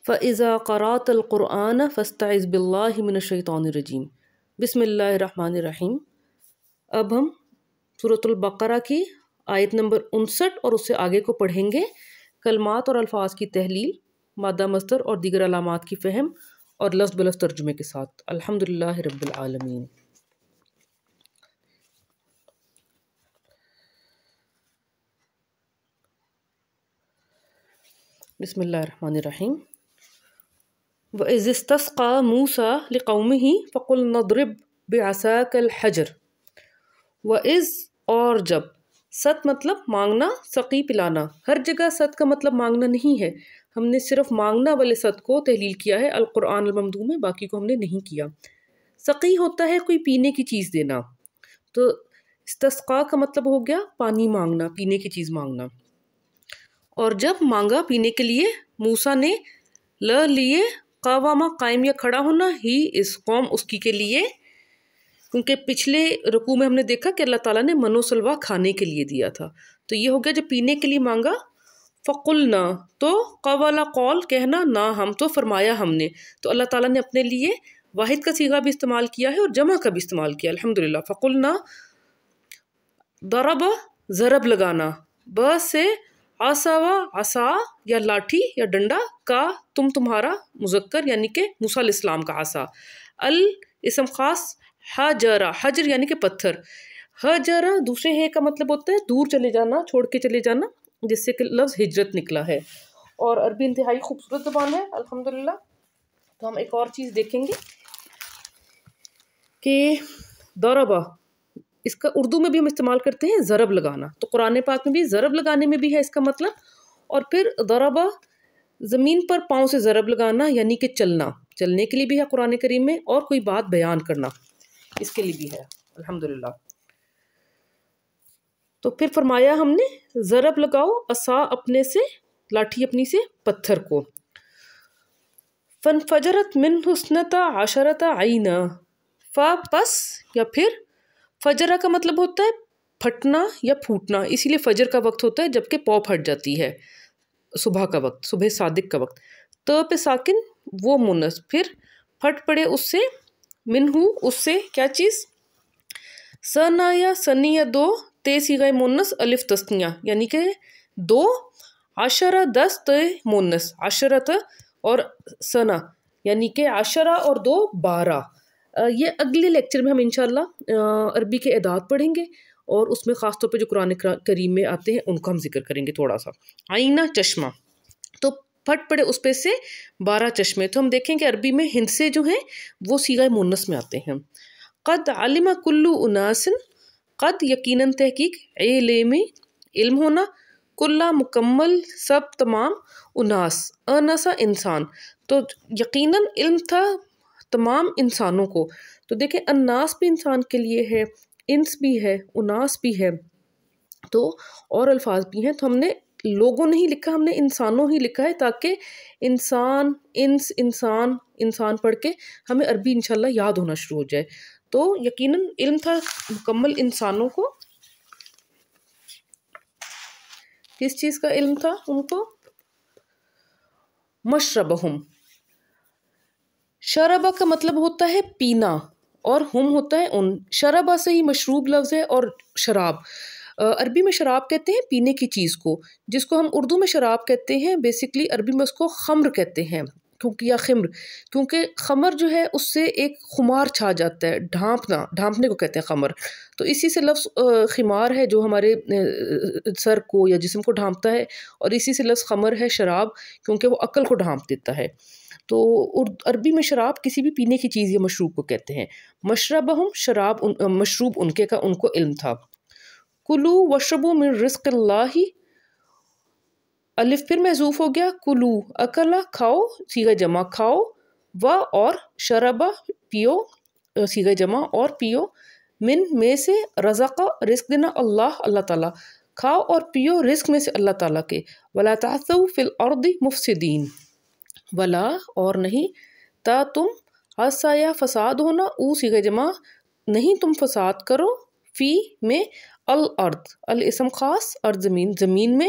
فَإِذَا قَرَأْتَ الْقُرْآنَ فَاسْتَعِذْ بِاللَّهِ مِنَ الشَّيْطَانِ الرَّجِيمِ۔ بسم اللہ الرحمن الرحیم۔ اب ہم سورۃ البقرہ کی آیت نمبر 59 اور اس سے آگے کو پڑھیں گے۔ کلمات اور الفاظ کی تحلیل، مادہ مصدر اور دیگر علامات کی فہم اور لفظ بلفظ ترجمے کے ساتھ۔ الحمدللہ رب العالمین۔ بسم اللہ الرحمن الرحیم۔ وَإِذِ اسْتَسْقَىٰ مُوسَىٰ لِقَوْمِهِ فَقُلْنَا اضْرِبْ بِعَصَاكَ الْحَجَرَ۔ وَإِذْ اور جب، ست مطلب مانگنا، سقی پلانا۔ ہر جگہ ست کا مطلب مانگنا نہیں ہے، ہم نے صرف مانگنا والے ست کو تحلیل کیا ہے القرآن الممدوح میں، باقی کو ہم نے نہیں کیا۔ سقی ہوتا ہے کوئی پینے کی چیز دینا، تو استسقاء کا مطلب ہو گیا پانی مانگنا، پینے کی چیز مانگنا۔ اور جب مانگا پینے کے لیے موسیٰ نے لیے قواما قائم یا کھڑا ہونا، ہی اس قوم اس کی کے لیے، کیونکہ پچھلے رکوع میں ہم نے دیکھا کہ اللہ تعالیٰ نے من و سلوہ کھانے کے لیے دیا تھا، تو یہ ہو گیا جب پینے کے لیے مانگا۔ فقلنا تو قوالا قول کہنا، نہ ہم تو فرمایا ہم نے، تو اللہ تعالیٰ نے اپنے لیے واحد کا صیغہ بھی استعمال کیا ہے اور جمع کا بھی استعمال کیا، الحمدللہ۔ فقلنا ضرب ضرب لگانا، ب سے عصا عصا یا لاٹھی یا ڈنڈا، کا تمہارا مذکر یعنی کہ موسیٰ علیہ السلام کا عصا، اسم خاص حجرہ، حجر یعنی کہ پتھر، حجرہ دوسرے ہے کا مطلب ہوتا ہے دور چلے جانا، چھوڑ کے چلے جانا، جس سے کہ لفظ ہجرت نکلا ہے، اور عربی انتہائی خوبصورت زبان ہے الحمدللہ۔ تو ہم ایک اور چیز دیکھیں گے کہ ضربہ، اس کا اردو میں بھی ہم استعمال کرتے ہیں ضرب لگانا، تو قرآن پاک میں بھی ضرب لگانے میں بھی ہے اس کا مطلب، اور پھر ضربہ زمین پر پاؤں سے ضرب لگانا یعنی کہ چلنا، چلنے کے لیے بھی ہے قرآن کریم میں، اور کوئی بات بیان کرنا اس کے لیے بھی ہے الحمدللہ۔ تو پھر فرمایا ہم نے ضرب لگاؤ عصا اپنے سے، لاٹھی اپنی سے پتھر کو۔ فانفجرت منہ اثنتا عشرۃ عینا، پس یا پھر، فجرہ کا مطلب ہوتا ہے پھٹنا یا پھوٹنا، اسی لیے فجر کا وقت ہوتا ہے جبکہ پو پھٹ جاتی ہے، صبح کا وقت، صبح صادق کا وقت۔ تو پہ ساکن وہ مونس، پھر پھٹ پڑے اس سے، منہو اس سے کیا چیز، سنا یا سنی یا دو، تے صیغہ مونس الف تسنیہ یعنی کہ دو، عشرہ 10 تے مونس عشرت، اور سنا یعنی کہ عشرہ اور 2 12۔ یہ اگلے لیکچر میں ہم انشاءاللہ عربی کے اعداد پڑھیں گے، اور اس میں خاص طور پہ جو قرآن کریم میں آتے ہیں ان کو ہم ذکر کریں گے تھوڑا سا۔ آئینہ چشمہ، تو پھٹ پڑے اس پہ سے 12 چشمے، تو ہم دیکھیں کہ عربی میں ہندسے جو ہیں وہ صیغہ مونس میں آتے ہیں۔ قد علم کل اناس، قد یقیناً تحقیق، علم علم ہونا، کلا مکمل سب تمام، اناس اناسا انسان، تو یقیناً علم تھا تمام انسانوں کو، تو دیکھیں الناس بھی انسان کے لیے ہے، انس بھی ہے، اناس بھی ہے، تو اور الفاظ بھی ہیں، تو ہم نے لوگوں نہیں لکھا، ہم نے انسانوں ہی لکھا ہے، تاکہ انسان انس انسان انسان پڑھ کے ہمیں عربی انشاءاللہ یاد ہونا شروع ہو جائے۔ تو یقیناً علم تھا مکمل انسانوں کو، کس چیز کا علم تھا ان کو، مشربہم، شربہ کا مطلب ہوتا ہے پینا، اور ہم ہوتا ہے ان، شربہ سے ہی مشروب لفظ ہے، اور شراب عربی میں شراب کہتے ہیں پینے کی چیز کو، جس کو ہم اردو میں شراب کہتے ہیں، بیسکلی عربی میں اس کو خمر کہتے ہیں، کیونکہ یا خمر، کیونکہ خمر جو ہے اس سے ایک خمار چھا جاتا ہے، ڈھانپنا، ڈھانپنے کو کہتے ہیں خمر، تو اسی سے لفظ خمار ہے جو ہمارے سر کو یا جسم کو ڈھانپتا ہے، اور اسی سے لفظ خمر ہے شراب، کیونکہ وہ عقل کو ڈھانپ دیتا ہے۔ تو عربی میں شراب کسی بھی پینے کی چیز یا مشروب کو کہتے ہیں۔ مشربہم شراب مشروب ان کے کا ان کو علم تھا۔ کلو وشربو من رزق اللہ، الف پھر محذوف ہو گیا، کلو اکلا کھاؤ صیغہ جمع کھاؤ، و اور شربہ پیو صیغہ جمع اور پیو، من میں سے، رزقہ رزق دینا، اللہ اللہ تعالیٰ، کھاؤ اور پیو رزق میں سے اللہ تعالیٰ کے، ولا تعثوا فی الارض مفسدین، ولا اور نہیں، تا تم عصا یا فساد ہونا، او صیغہ جمع نہیں تم فساد کرو، فی میں، الارض الاسم خاص، ارض زمین، زمین میں،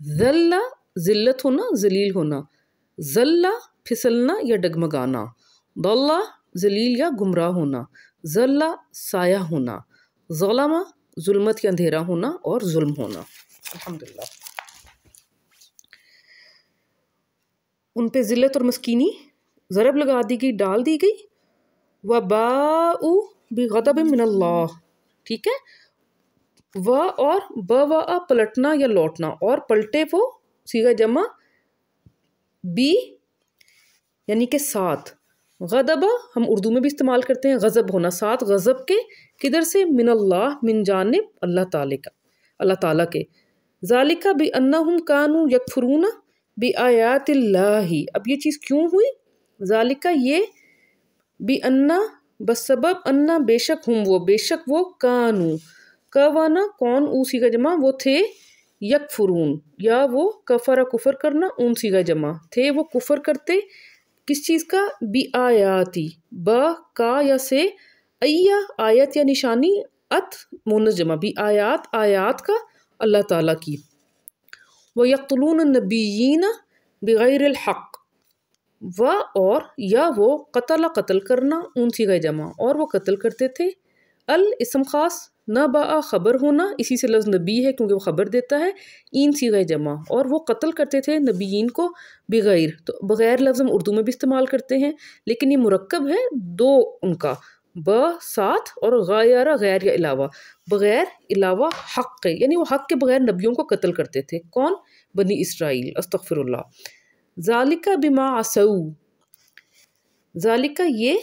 ذلہ ذلت ہونا، ذلیل ہونا، ذلہ پھسلنا یا ڈگمگانا، ضلہ ذلیل یا گمراہ ہونا، ذلہ سایہ ہونا، ظلمہ ظلمت یا اندھیرا ہونا اور ظلم ہونا۔ الحمدللہ۔ ان پہ ذلت اور مسکینی ضرب لگا دی گئی، ڈال دی گئی۔ وَبَاءُ بِغَضَبٍ مِّنَ اللَّهِ، ٹھیک ہے، و اور بَوَاء پلٹنا یا لوٹنا، اور پلٹے وہ صیغہ جمع بی یعنی کہ ساتھ، غضب ہم اردو میں بھی استعمال کرتے ہیں غضب ہونا، ساتھ غضب کے، کدھر سے؟ من اللہ، من جانب اللہ تعالی کا، اللہ تعالیٰ کے۔ ذالک بِأَنَّهُمْ كَانُوا يَكْفُرُونَ بِآيَاتِ اللَّهِ، اب یہ چیز کیوں ہوئی؟ ذالک یہ، بِأَنَّ بسبب، انا بے شک، ہم وہ، بے شک وہ، کانو کوانا کون، او صیغہ جمع وہ تھے، یکفرون یا وہ کفر کفر کرنا، اون صیغہ جمع تھے وہ کفر کرتے، کس چیز کا؟ بی آیاتی، با کا یا سے، ایا آیت یا نشانی، ات مونس جمع، بی آیات آیات کا، اللہ تعالیٰ کی۔ وَيَقْتُلُونَ النَّبِيِّينَ بِغَيْرِ الْحَقِّ، و اور یا وہ قتل قتل کرنا، اون صیغہ جمع، اور وہ قتل کرتے تھے، اسم خاص، نبأ خبر ہونا، اسی سے لفظ نبی ہے کیونکہ وہ خبر دیتا ہے، این صیغہ جمع، اور وہ قتل کرتے تھے نبیین کو، بغیر، تو بغیر لفظ ہم اردو میں بھی استعمال کرتے ہیں لیکن یہ مرکب ہے دو ان کا، ب ساتھ اور غیر غیر یا علاوہ، بغیر علاوہ حق کے، یعنی وہ حق کے بغیر نبیوں کو قتل کرتے تھے، کون؟ بنی اسرائیل، استغفر اللہ۔ ذالک بما عصوا، ذالک یہ،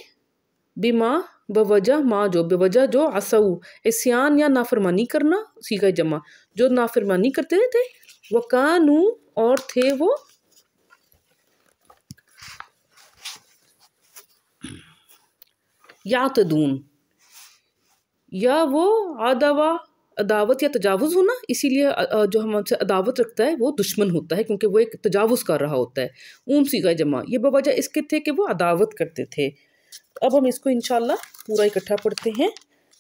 بما بوجہ ما جو، بوجہ جو، عصوا عصیان یا نافرمانی کرنا، صیغہ جمع جو نافرمانی کرتے تھے، وکانو اور تھے وہ، یعتدون یا وہ، عداوت یا تجاوز ہونا، اسی لیے جو ہم سے عداوت رکھتا ہے وہ دشمن ہوتا ہے کیونکہ وہ ایک تجاوز کر رہا ہوتا ہے، اون صیغہ جمع، یہ بوجہ اس کے تھے کہ وہ عداوت کرتے تھے۔ اب ہم اس کو انشاءاللہ پورا اکٹھا پڑھتے ہیں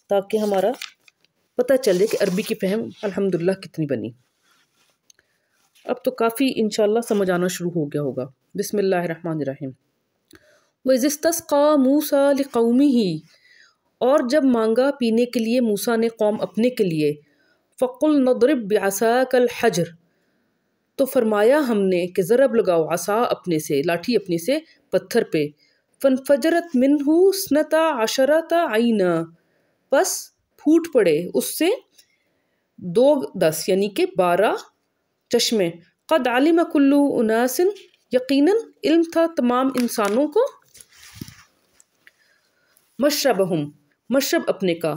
تاکہ ہمارا پتہ چل جائے کہ عربی کی فہم الحمدللہ کتنی بنی۔ اب تو کافی انشاءاللہ سمجھ آنا شروع ہو گیا ہوگا۔ بسم اللہ الرحمن الرحیم۔ وَإِذِ اسْتَسْقَىٰ مُوسَىٰ لِقَوْمِهِ، اور جب مانگا پینے کے لیے موسیٰ نے قوم اپنے کے لیے، فَقُلْنَا اضْرِب بِعَصَاكَ الْحَجْرَ، تو فرمایا ہم نے کہ ضرب لگاؤ عصا اپنے سے، لاٹھی اپنے سے پتھر پہ، فَانْفَجَرَتْ مِنْهُ اثْنَتَا عَشَرَةَ عَيْنًا، پس پھوٹ پڑے اس سے 10 یعنی کہ 12 چشمے، قَدْ عَلِمَ كُلُّ أُنَاسٍ، یقیناً علم تھا تمام انسانوں کو، مشربہم مشرب اپنے کا،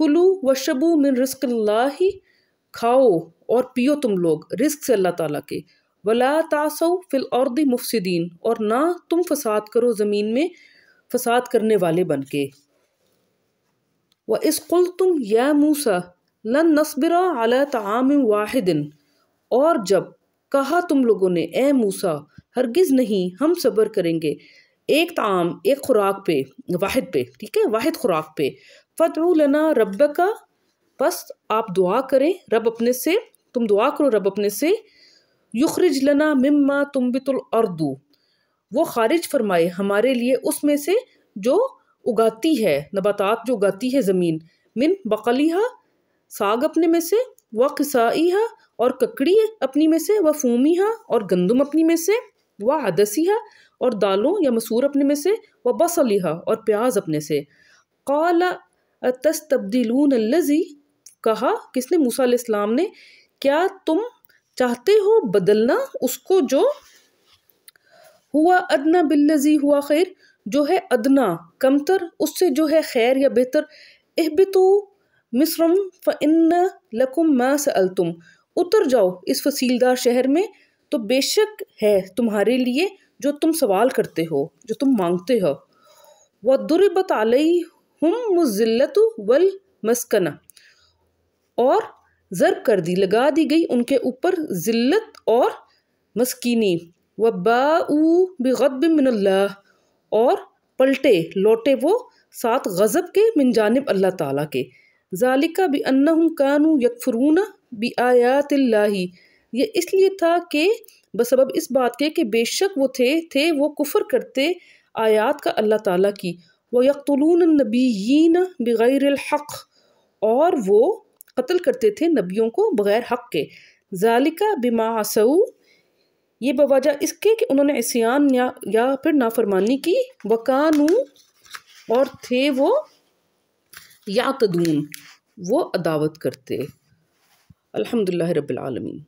کلو وشربو من رزق اللہ، کھاؤ اور پیو تم لوگ رزق سے اللہ تعالیٰ کے، ولا تعثوا فی الارض مفسدین، اور نہ تم فساد کرو زمین میں فساد کرنے والے بن کے۔ وَإِذْ قُلْتُمْ يَا مُوسَىٰ لَن نَّصْبِرَ عَلَىٰ طَعَامٍ وَاحِدٍ، اور جب کہا تم لوگوں نے اے موسیٰ ہرگز نہیں ہم صبر کریں گے ایک طعام، ایک خوراک پہ، واحد پہ، ٹھیک ہے، واحد خوراک پہ، فَادْعُ لَنَا رَبَّكَ، بس آپ دعا کریں رب اپنے سے، تم دعا کرو رب اپنے سے، یخرج لنا مما تنبت الارض، وہ خارج فرمائے ہمارے لیے اس میں سے جو اگاتی ہے، نباتات جو اگاتی ہے زمین، من بقلیہا ساگ اپنے میں سے، وقصائیہا اور ککڑی اپنی میں سے، وفومیہا اور گندم اپنی میں سے، وعدسیہا اور دالوں یا مسور اپنے میں سے، وبصلیہا اور پیاز اپنے سے۔ قال اتستبدلون الذی، کہا کس نے؟ موسیٰ علیہ السلام نے، کیا تم چاہتے ہو بدلنا اس کو جو ہوا ادنا بالذی ہوا خیر، جو ہے ادنا کمتر، اس سے جو ہے خیر یا بہتر، اہبطوا مصر فإن لکم ما سألتم، اتر جاؤ اس فصیلدار شہر میں تو بے شک ہے تمہارے لیے جو تم سوال کرتے ہو، جو تم مانگتے ہو۔ وَضُرِبَتْ عَلَيْهِمُ الذِّلَّةُ وَالْمَسْكَنَةُ، اور ضرب کر دی، لگا دی گئی ان کے اوپر ذلت اور مسکینی، وَبَاءُوا بِغَضْبٍ مِّنَ اللَّهِ، اور پلٹے لوٹے وہ ساتھ غضب کے من جانب اللہ تعالیٰ کے، ذَلِكَ بِأَنَّهُمْ كَانُوا يَكْفُرُونَ بِآيَاتِ اللَّهِ، یہ اس لیے تھا کہ بسبب اس بات کے کہ بے شک وہ تھے وہ کفر کرتے آیات کا اللہ تعالیٰ کی، وَيَقْتُلُونَ النَّبِيِّينَ بِغَيْرِ الْحَقِّ، اور وہ قتل کرتے تھے نبیوں کو بغیر حق کے، ذَلِكَ بِمَا عَصَوْا، یہ بوجہ اس کے کہ انہوں نے عصیان یا پھر نافرمانی کی، وَكَانُوا، اور تھے وہ یعتدون، وہ عداوت کرتے۔ الحمدللہ رب العالمین۔